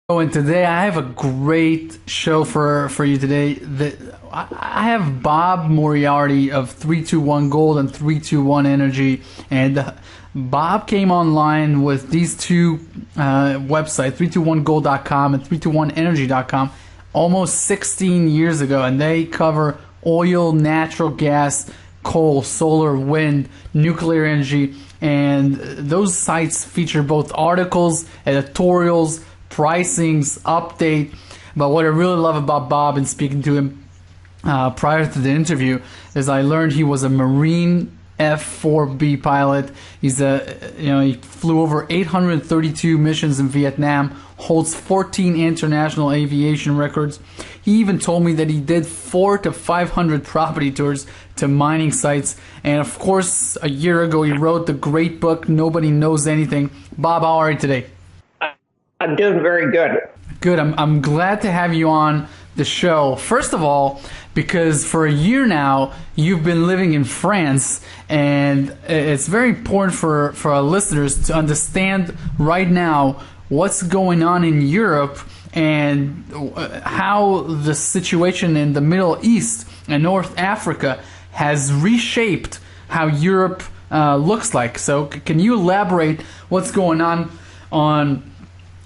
Oh, and today I have a great show for you today. I have Bob Moriarty of 321 Gold and 321 Energy, and Bob came online with these two websites, 321gold.com and 321energy.com, almost 16 years ago, and they cover oil, natural gas, coal, solar, wind, nuclear energy, and those sites feature both articles, editorials, pricings, update. But what I really love about Bob and speaking to him prior to the interview is I learned he was a Marine F-4B pilot. He flew over 832 missions in Vietnam, holds 14 international aviation records. He even told me that he did 400 to 500 property tours to mining sites. And of course, a year ago, he wrote the great book, Nobody Knows Anything. Bob, how are you today? I'm doing very good. Good. I'm glad to have you on the show. First of all, because for a year now, you've been living in France, and it's very important for our listeners to understand right now what's going on in Europe and how the situation in the Middle East and North Africa has reshaped how Europe looks like. So can you elaborate what's going on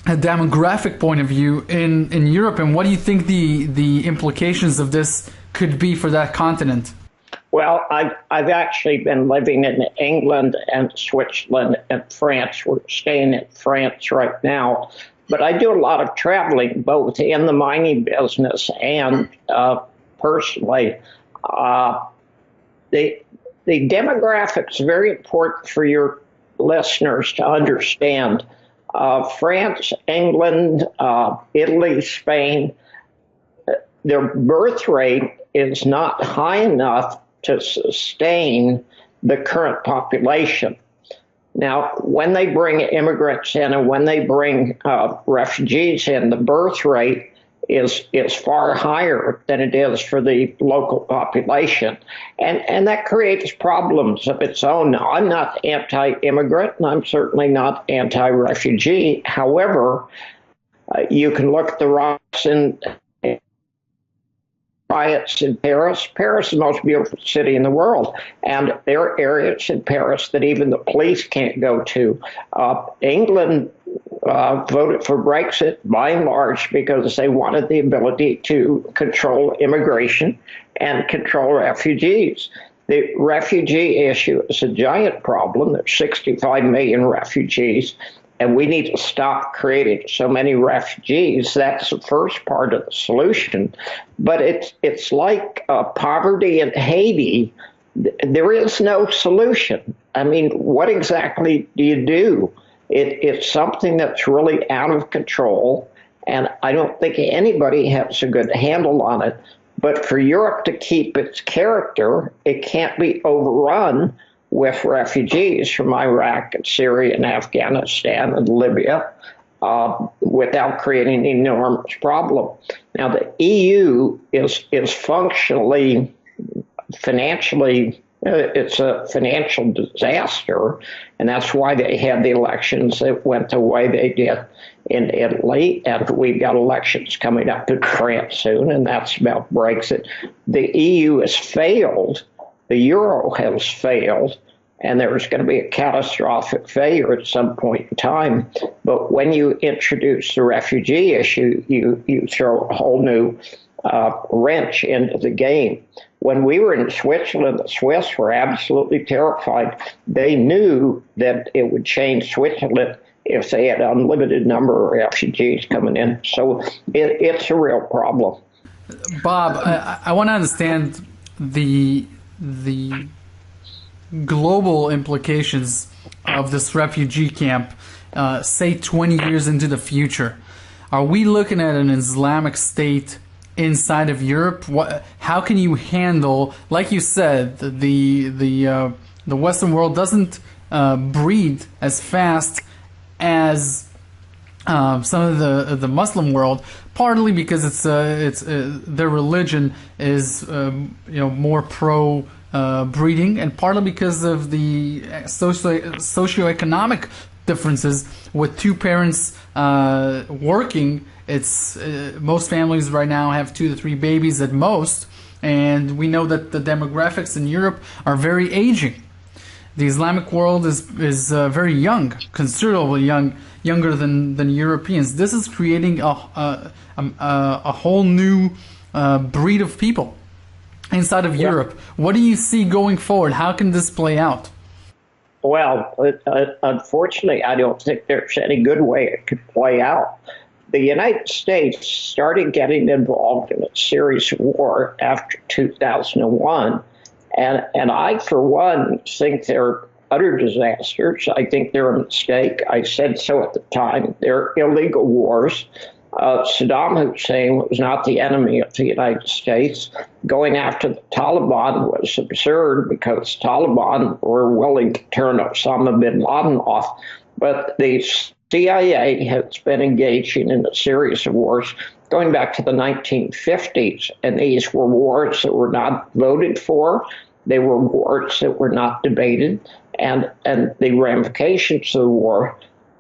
a demographic point of view in Europe, and what do you think the implications of this could be for that continent? Well, I've actually been living in England and Switzerland and France. We're staying in France right now. But I do a lot of traveling, both in the mining business and personally. The demographics are very important for your listeners to understand. France, England, Italy, Spain, their birth rate is not high enough to sustain the current population. Now, when they bring immigrants in and when they bring refugees in, the birth rate is far higher than it is for the local population. And that creates problems of its own. Now, I'm not anti-immigrant, and I'm certainly not anti-refugee. However, you can look at the riots in Paris. Paris is the most beautiful city in the world, and there are areas in Paris that even the police can't go to. England voted for Brexit by and large because they wanted the ability to control immigration and control refugees. The refugee issue is a giant problem. There's 65 million refugees, and we need to stop creating so many refugees. That's the first part of the solution. But it's like poverty in Haiti. There is no solution. I mean, what exactly do you do? It's something that's really out of control, and I don't think anybody has a good handle on it. But for Europe to keep its character, it can't be overrun with refugees from Iraq and Syria and Afghanistan and Libya without creating an enormous problem. Now, the EU is functionally, financially, it's a financial disaster, and that's why they had the elections that went the way they did in Italy, and we've got elections coming up in France soon, and that's about Brexit. The EU has failed, the euro has failed, and there's going to be a catastrophic failure at some point in time. But when you introduce the refugee issue, you throw a whole new wrench into the game. When we were in Switzerland, the Swiss were absolutely terrified. They knew that it would change Switzerland if they had an unlimited number of refugees coming in. So it's a real problem. Bob, I want to understand the global implications of this refugee camp, say 20 years into the future. Are we looking at an Islamic State inside of Europe? How can you handle, like you said, the Western world doesn't breed as fast as some of the Muslim world, partly because it's their religion is more pro breeding, and partly because of the socioeconomic differences. With two parents working, it's most families right now have 2 to 3 babies at most, and we know that the demographics in Europe are very aging. The Islamic world is very young, considerably younger than Europeans. This is creating a whole new breed of people inside of Europe. What do you see going forward? How can this play out? Well, unfortunately, I don't think there's any good way it could play out. The United States started getting involved in a series of war after 2001. And I, for one, think they're utter disasters. I think they're a mistake. I said so at the time. They're illegal wars. Saddam Hussein was not the enemy of the United States. Going after the Taliban was absurd because Taliban were willing to turn Osama bin Laden off. But the CIA has been engaging in a series of wars going back to the 1950s, and these were wars that were not voted for. They were wars that were not debated, and the ramifications of the war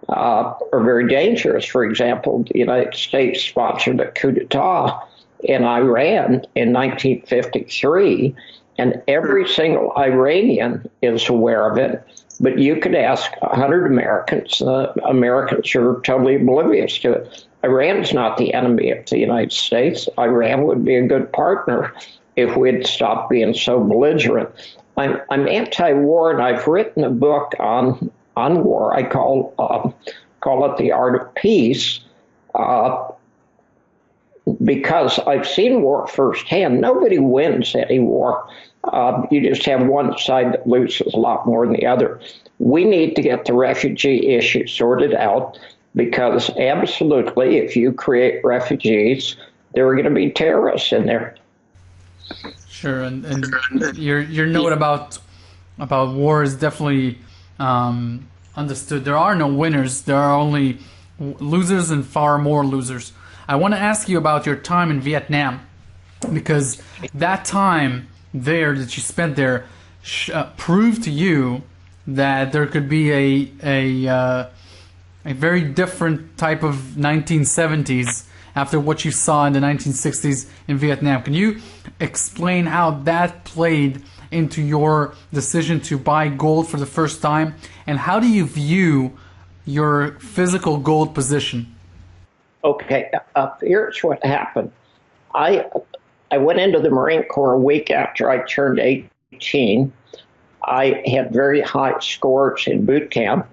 are very dangerous. For example, the United States sponsored a coup d'etat in Iran in 1953, and every single Iranian is aware of it. But you could ask 100 Americans. Americans are totally oblivious to it. Iran's not the enemy of the United States. Iran would be a good partner if we'd stop being so belligerent. I'm anti-war, and I've written a book on war. I call it The Art of Peace, because I've seen war firsthand. Nobody wins any war. You just have one side that loses a lot more than the other. We need to get the refugee issue sorted out, because absolutely, if you create refugees, there are going to be terrorists in there. Sure, and your note about war is definitely understood. There are no winners. There are only losers and far more losers. I want to ask you about your time in Vietnam, because that time there that you spent there proved to you that there could be a very different type of 1970s after what you saw in the 1960s in Vietnam. Can you explain how that played into your decision to buy gold for the first time, and how do you view your physical gold position? Okay, here's what happened. I went into the Marine Corps a week after I turned 18. I had very high scores in boot camp.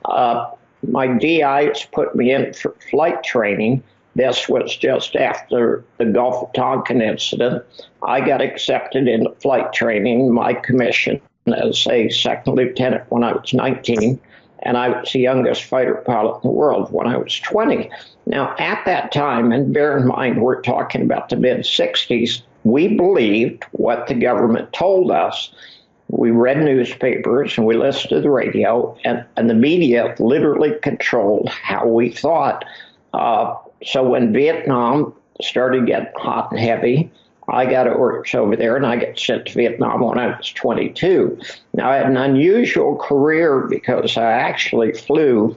My DIs put me in for flight training. This was just after the Gulf of Tonkin incident. I got accepted into flight training, my commission as a second lieutenant when I was 19, and I was the youngest fighter pilot in the world when I was 20. Now, at that time, and bear in mind, we're talking about the mid-60s, we believed what the government told us. We read newspapers and we listened to the radio, and the media literally controlled how we thought. So when Vietnam started getting hot and heavy, I got orders over there, and I got sent to Vietnam when I was 22. Now, I had an unusual career because I actually flew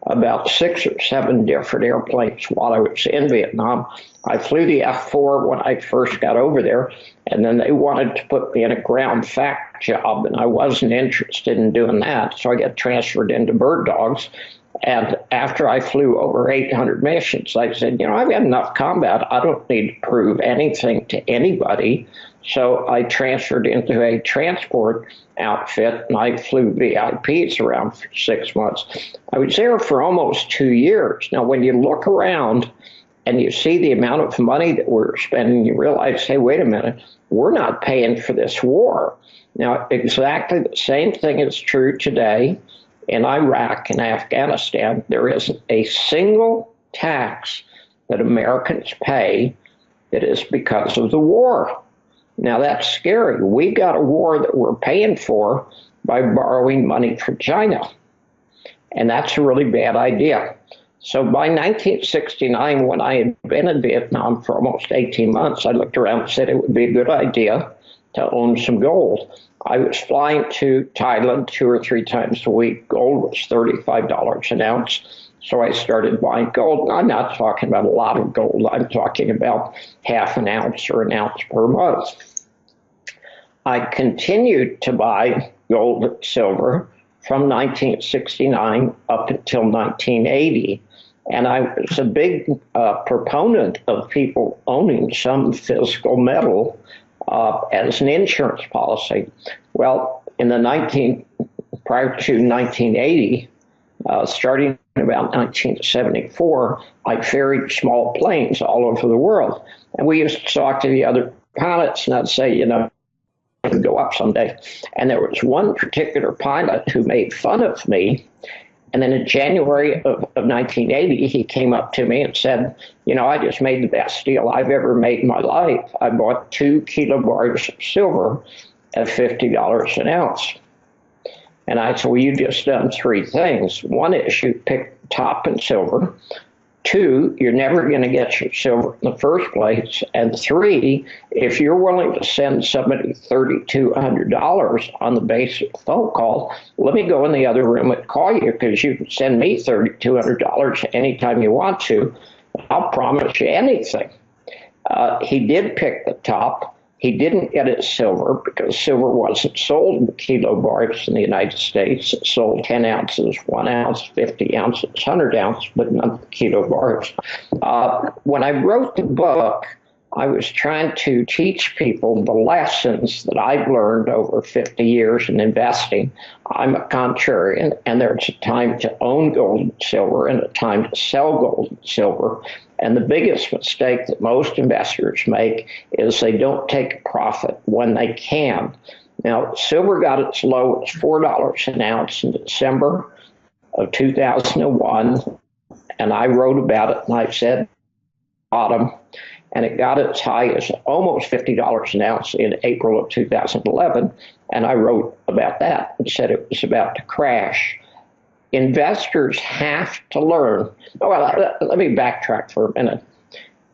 about 6 or 7 different airplanes while I was in Vietnam. I flew the F-4 when I first got over there, and then they wanted to put me in a ground fact job, and I wasn't interested in doing that, so I got transferred into bird dogs. And after I flew over 800 missions, I said, I've had enough combat. I don't need to prove anything to anybody. So I transferred into a transport outfit, and I flew VIPs around for 6 months. I was there for almost 2 years. Now, when you look around and you see the amount of money that we're spending, you realize, hey, wait a minute, we're not paying for this war. Now, exactly the same thing is true today. In Iraq and Afghanistan, there isn't a single tax that Americans pay that is because of the war. Now, that's scary. We got a war that we're paying for by borrowing money from China. And that's a really bad idea. So by 1969, when I had been in Vietnam for almost 18 months, I looked around and said it would be a good idea to own some gold. I was flying to Thailand 2 or 3 times a week. Gold was $35 an ounce. So I started buying gold. I'm not talking about a lot of gold. I'm talking about half an ounce or an ounce per month. I continued to buy gold and silver from 1969 up until 1980. And I was a big proponent of people owning some physical metal as an insurance policy. Well, prior to 1980, starting about 1974, I ferried small planes all over the world. And we used to talk to the other pilots, and I'd say, go up someday. And there was one particular pilot who made fun of me. And then in January of 1980, he came up to me and said, I just made the best deal I've ever made in my life. I bought 2 kilobars of silver at $50 an ounce. And I said, well, you just done 3 things. One is you picked top and silver. 2, you're never going to get your silver in the first place. And 3, if you're willing to send somebody $3,200 on the basic phone call, let me go in the other room and call you, because you can send me $3,200 anytime you want to. I'll promise you anything. He did pick the top. He didn't get his silver because silver wasn't sold in kilobars in the United States. It sold 10 ounces, 1 ounce, 50 ounces, 100 ounces, but not kilobars. When I wrote the book, I was trying to teach people the lessons that I've learned over 50 years in investing. I'm a contrarian, and there's a time to own gold and silver and a time to sell gold and silver. And the biggest mistake that most investors make is they don't take a profit when they can. Now, silver got its low at $4 an ounce in December of 2001, and I wrote about it, and I said, bottom, and it got as high as almost $50 an ounce in April of 2011, and I wrote about that and said it was about to crash. Investors have to learn. Well, let me backtrack for a minute.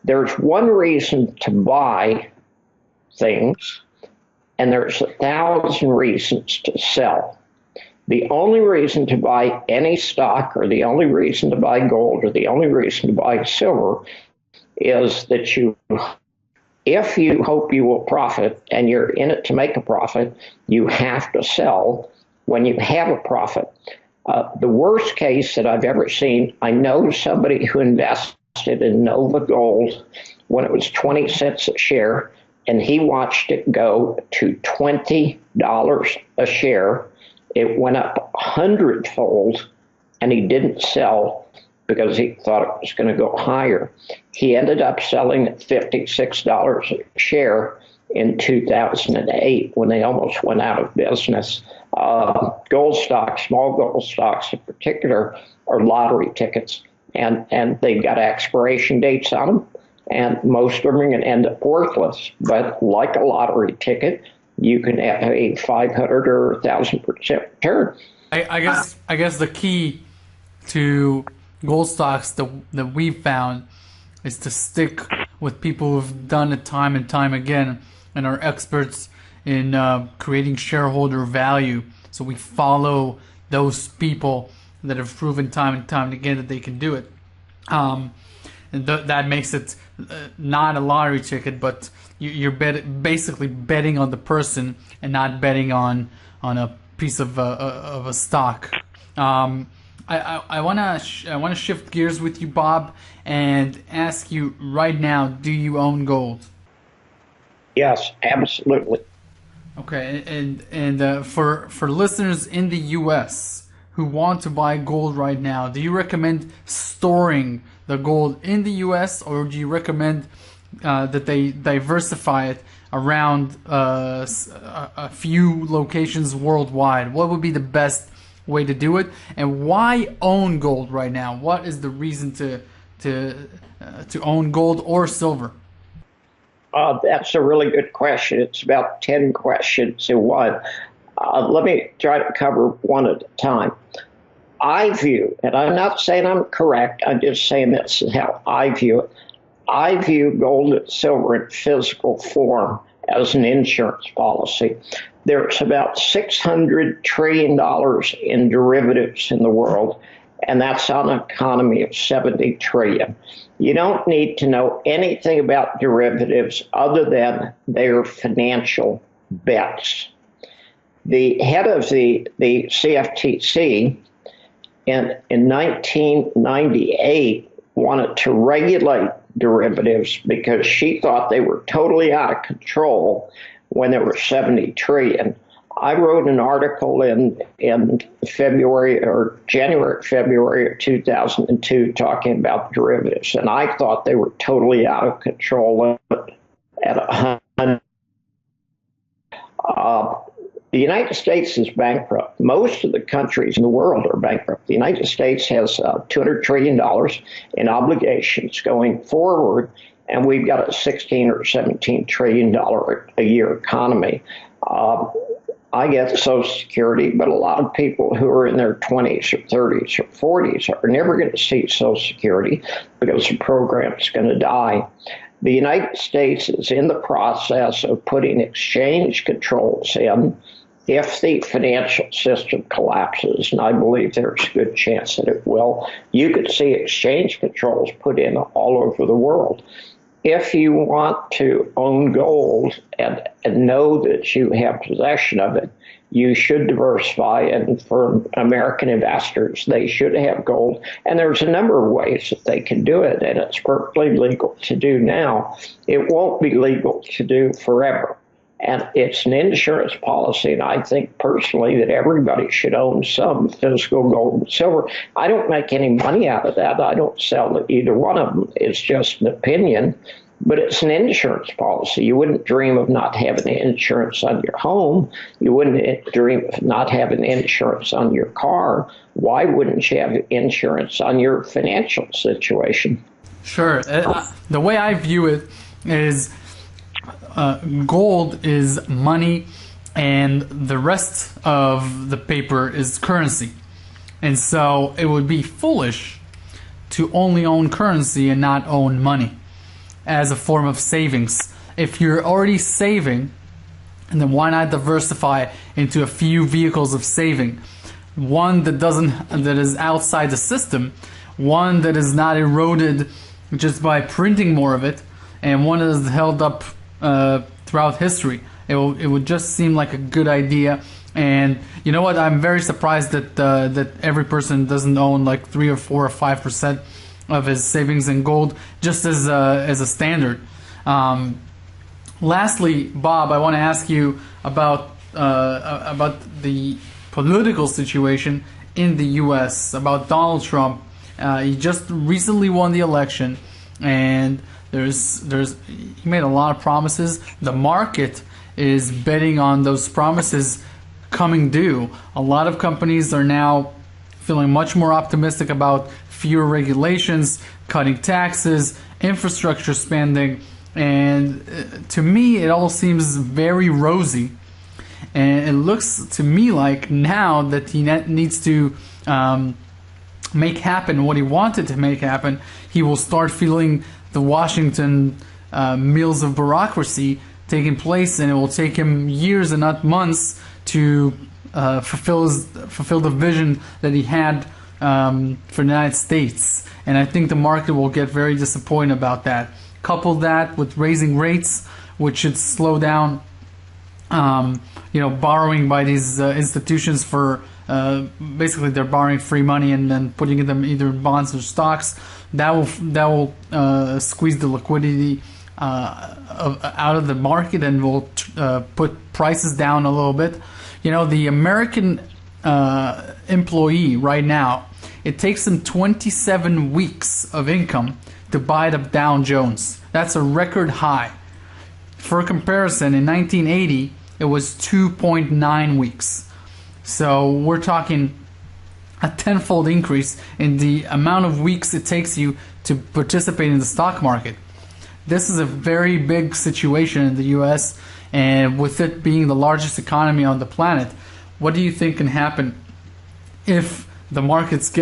There's one reason to buy things, and there's 1,000 reasons to sell. The only reason to buy any stock, or the only reason to buy gold, or the only reason to buy silver is that if you hope you will profit and you're in it to make a profit, you have to sell when you have a profit. The worst case that I've ever seen, I know somebody who invested in Nova Gold when it was 20 cents a share, and he watched it go to $20 a share. It went up 100-fold, and he didn't sell because he thought it was going to go higher. He ended up selling at $56 a share in 2008 when they almost went out of business. Gold stocks, small gold stocks in particular, are lottery tickets, and they've got expiration dates on them, and most of them are going to end up worthless. But like a lottery ticket, you can have a 500 or 1,000% return. I guess the key to gold stocks that we've found is to stick with people who've done it time and time again and are experts in creating shareholder value. So we follow those people that have proven time and time again that they can do it. And that makes it not a lottery ticket, but you're basically betting on the person and not betting on a piece of a stock. I want to shift gears with you, Bob, and ask you right now: do you own gold? Yes, absolutely. Okay, and for listeners in the U.S. who want to buy gold right now, do you recommend storing the gold in the U.S. or do you recommend that they diversify it around a few locations worldwide? What would be the best way to do it, and why own gold right now? What is the reason to own gold or silver? That's a really good question. It's about 10 questions in one. Let me try to cover one at a time. I view, and I'm not saying I'm correct, I'm just saying this is how I view it. I view gold and silver in physical form as an insurance policy. There's about $600 trillion in derivatives in the world, and that's on an economy of 70 trillion. You don't need to know anything about derivatives other than they're financial bets. The head of the CFTC in 1998 wanted to regulate derivatives because she thought they were totally out of control when there were 70 trillion. I wrote an article in February or February of 2002 talking about derivatives, and I thought they were totally out of control at 100. The United States is bankrupt. Most of the countries in the world are bankrupt. The United States has $200 trillion in obligations going forward, and we've got a $16 or $17 trillion a year economy. I get Social Security, but a lot of people who are in their 20s or 30s or 40s are never going to see Social Security because the program is going to die. The United States is in the process of putting exchange controls in if the financial system collapses, and I believe there's a good chance that it will. You could see exchange controls put in all over the world. If you want to own gold and know that you have possession of it, you should diversify. And for American investors, they should have gold. And there's a number of ways that they can do it, and it's perfectly legal to do now. It won't be legal to do forever. And it's an insurance policy, and I think personally that everybody should own some physical gold and silver. I don't make any money out of that. I don't sell either one of them. It's just an opinion, but it's an insurance policy. You wouldn't dream of not having insurance on your home. You wouldn't dream of not having insurance on your car. Why wouldn't you have insurance on your financial situation? Sure. The way I view it is gold is money, and the rest of the paper is currency. And so it would be foolish to only own currency and not own money as a form of savings. If you're already saving, and then why not diversify into a few vehicles of saving? One that is outside the system, one that is not eroded just by printing more of it, and one that is held up throughout history. It would just seem like a good idea. And you know what? I'm very surprised that every person doesn't own like 3 or 4 or 5% of his savings in gold, just as a standard. Lastly, Bob, I want to ask you about the political situation in the U.S. about Donald Trump. He just recently won the election, and he made a lot of promises. The market is betting on those promises coming due. A lot of companies are now feeling much more optimistic about fewer regulations, cutting taxes, infrastructure spending, and to me it all seems very rosy. And it looks to me like now that he needs to make happen what he wanted to make happen, he will start feeling the Washington meals of bureaucracy taking place, and it will take him years and not months to fulfill the vision that he had for the United States. And I think the market will get very disappointed about that. Couple that with raising rates, which should slow down borrowing by these institutions for basically they're borrowing free money and then putting them either in bonds or stocks. That will squeeze the liquidity out of the market and will put prices down a little bit. The American employee right now, it takes him 27 weeks of income to buy the Dow Jones. That's a record high. For comparison, in 1980, it was 2.9 weeks. So we're talking a tenfold increase in the amount of weeks it takes you to participate in the stock market. This is a very big situation in the U.S., and with it being the largest economy on the planet, what do you think can happen if the markets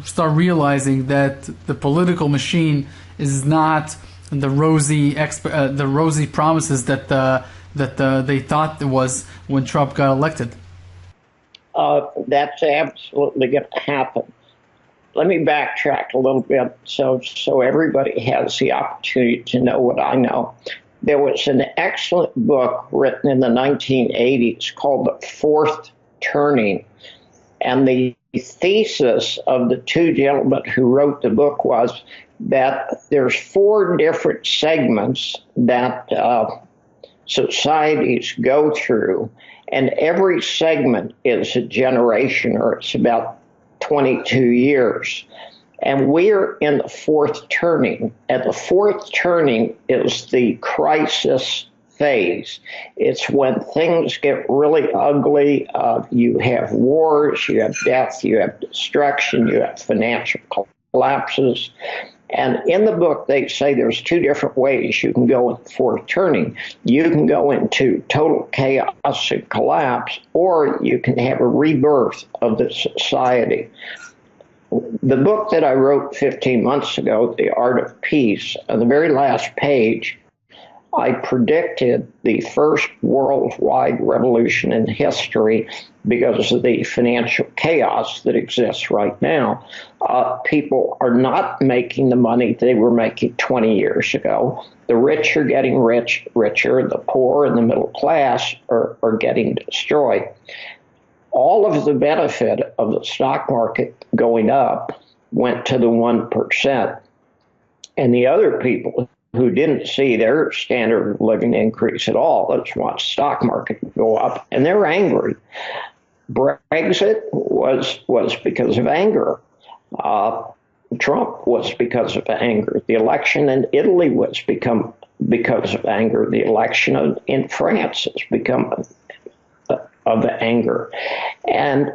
start realizing that the political machine is not the rosy promises that they thought it was when Trump got elected. That's absolutely going to happen. Let me backtrack a little bit so everybody has the opportunity to know what I know. There was an excellent book written in the 1980s called The Fourth Turning. And the thesis of the two gentlemen who wrote the book was that there's four different segments that societies go through, and every segment is a generation, or it's about 22 years. And we're in the fourth turning. And the fourth turning is the crisis phase. It's when things get really ugly. You have wars, you have death, you have destruction, you have financial collapses. And in the book, they say there's two different ways you can go in the fourth turning. You can go into total chaos and collapse, or you can have a rebirth of the society. The book that I wrote 15 months ago, The Art of Peace, on the very last page, I predicted the first worldwide revolution in history because of the financial chaos that exists right now. People are not making the money they were making 20 years ago. The rich are getting richer. The poor and the middle class are getting destroyed. All of the benefit of the stock market going up went to the 1%. And the other people who didn't see their standard of living increase at all, let's watch the stock market go up, and they're angry. Brexit was because of anger. Trump was because of anger. The election in Italy was because of anger. The election in France has become of anger. And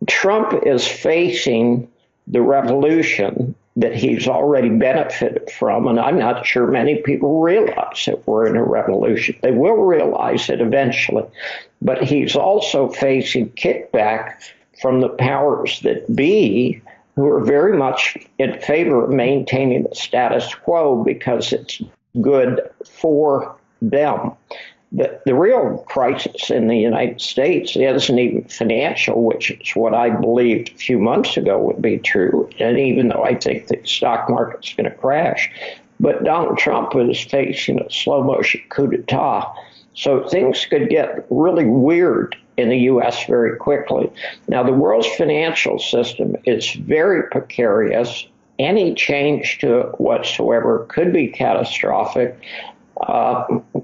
Trump is facing the revolution that he's already benefited from, and I'm not sure many people realize that we're in a revolution. They will realize it eventually, but he's also facing kickback from the powers that be, who are very much in favor of maintaining the status quo because it's good for them. The real crisis in the United States isn't even financial, which is what I believed a few months ago would be true, and even though I think the stock market's going to crash. But Donald Trump is facing a slow-motion coup d'etat, so things could get really weird in the U.S. very quickly. Now, the world's financial system is very precarious. Any change to it whatsoever could be catastrophic.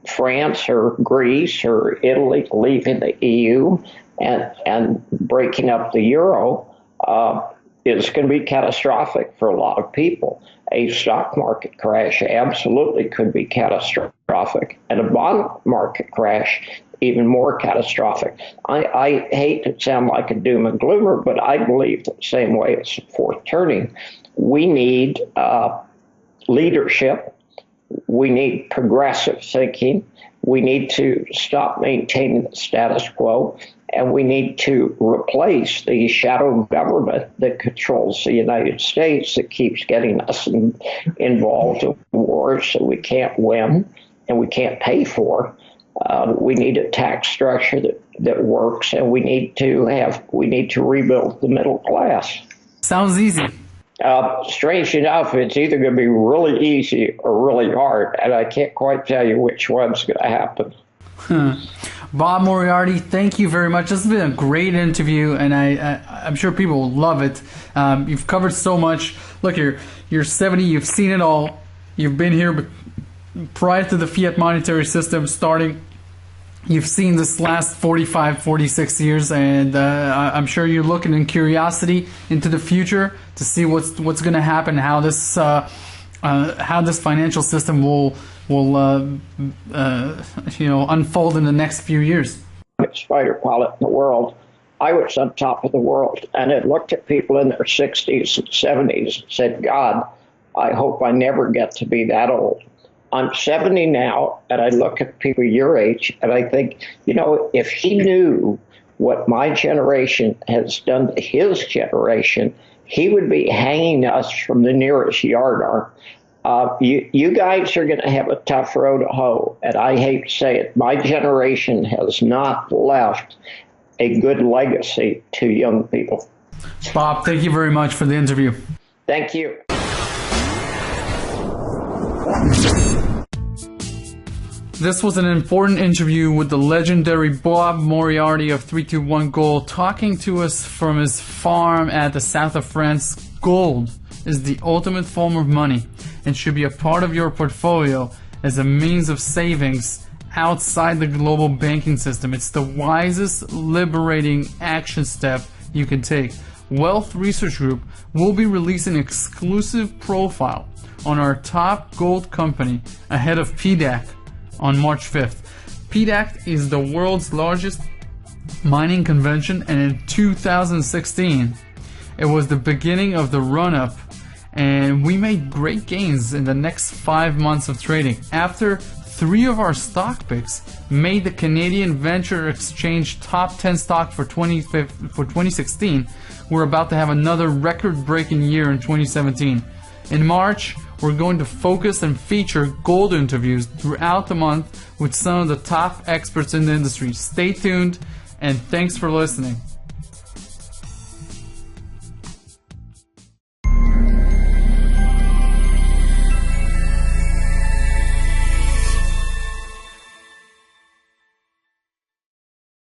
France or Greece or Italy leaving the EU and breaking up the euro is going to be catastrophic for a lot of people. A stock market crash absolutely could be catastrophic, and a bond market crash even more catastrophic. I hate to sound like a doom and gloomer, but I believe the same way as the fourth turning. We need leadership. We need progressive thinking. We need to stop maintaining the status quo, and we need to replace the shadow government that controls the United States, that keeps getting us involved in wars that we can't win and we can't pay for. We need a tax structure that works, and we need to rebuild the middle class. Sounds easy. Strange enough, it's either going to be really easy or really hard, and I can't quite tell you which one's going to happen. Bob Moriarty, thank you very much. This has been a great interview, and I'm sure people will love it. You've covered so much. Look, you're 70. You've seen it all. You've been here prior to the fiat monetary system starting. You've seen this last 45, 46 years, and I'm sure you're looking in curiosity into the future to see what's going to happen, how this financial system will unfold in the next few years. Fighter pilot in the world. I was on top of the world, and it looked at people in their 60s and 70s and said, God, I hope I never get to be that old. I'm 70 now, and I look at people your age, and I think, if he knew what my generation has done to his generation, he would be hanging us from the nearest yardarm. You guys are going to have a tough road to hoe, and I hate to say it. My generation has not left a good legacy to young people. Bob, thank you very much for the interview. Thank you. This was an important interview with the legendary Bob Moriarty of 321 Gold, talking to us from his farm at the south of France. Gold is the ultimate form of money and should be a part of your portfolio as a means of savings outside the global banking system. It's the wisest, liberating action step you can take. Wealth Research Group will be releasing an exclusive profile on our top gold company ahead of PDAC on March 5th. PDAC is the world's largest mining convention, and in 2016 it was the beginning of the run-up, and we made great gains in the next 5 months of trading. After 3 of our stock picks made the Canadian Venture Exchange top 10 stock for 2016, we're about to have another record-breaking year in 2017. In March, we're going to focus and feature gold interviews throughout the month with some of the top experts in the industry. Stay tuned, and thanks for listening.